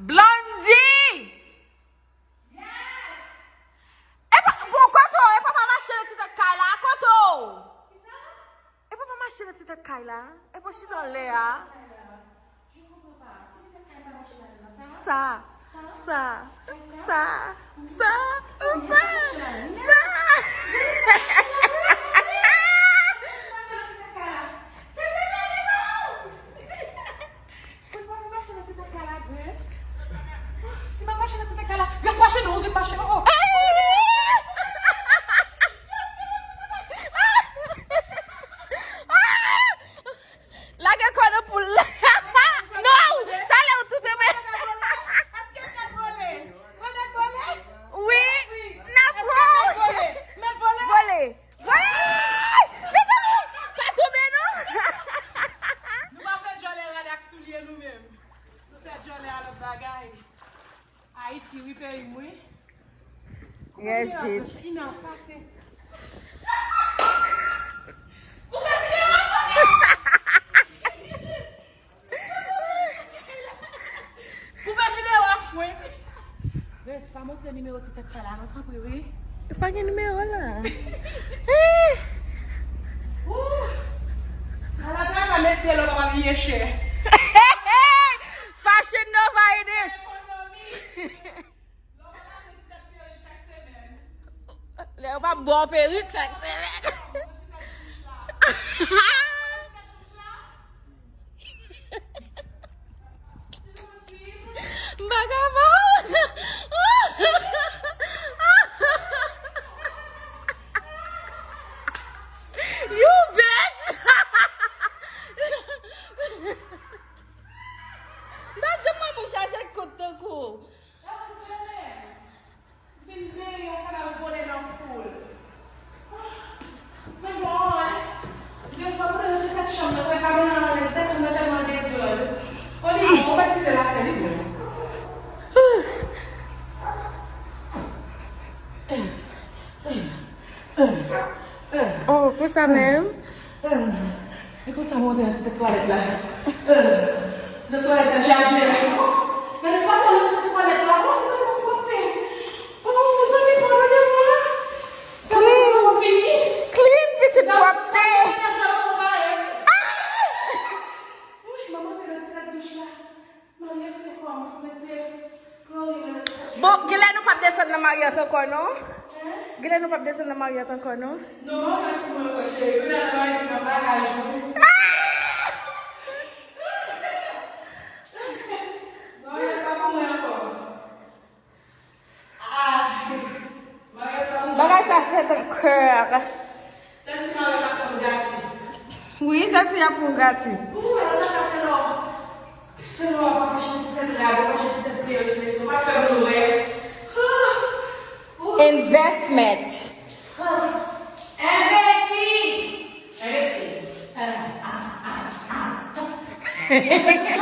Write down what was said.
Blondedy! E koto, e pa mache le titet kay la, koto! E pa mache le titet kay la, e pa chi don le a? Sa. Si ma machin ti te kala, gas machin ou zip machin ou. Lage kono pou la. Non, tale ou tout eme. Aske met volé? Ou met volé? Oui, na pro. Met volé? Volé. Mes amis, pas tomber non. Nou pa fè jolè rade ak souliye nou mèm. Nou fè jolè a lop bagay. Ayiti, oui pe imwe. Yes, bitch. Ina fase. Koupe video a fwe. Bes, pa montre numéro ti tek kala, nan kapre oui. Pa gen numéro là. Ala tra ka mesye lo pa biye chè. Fashion Nova it is. Le pa bon perruque chaque semaine. Vagabond. You bitch. Mas chama mo siya sa kuto ko. Oh, cosa mesmo? E pou sa monte an ti te toalet la? Se toalet la chaje. Nan e fata la se toalet la, moun se moun pote. Moun se mi poro de mwa. Clean petit boite. Bon, gile nou pap desen nan Marriott ankon nou? Gile nou pap desen nan Marriott ankon nou? Non, moun an ti moun koche. Yon an nan yon nan bagaj nou. Non, yon pa pou mwen ankon. Bagay sa fèt an kèr. Sen si man yon ankon gratis. Oui, sa ti a pou gratis. Ou, yon jan ka se nou. Se nou a pa chen si te drag, pa chen si te priyo, pa fè blou e. Investment. Investi.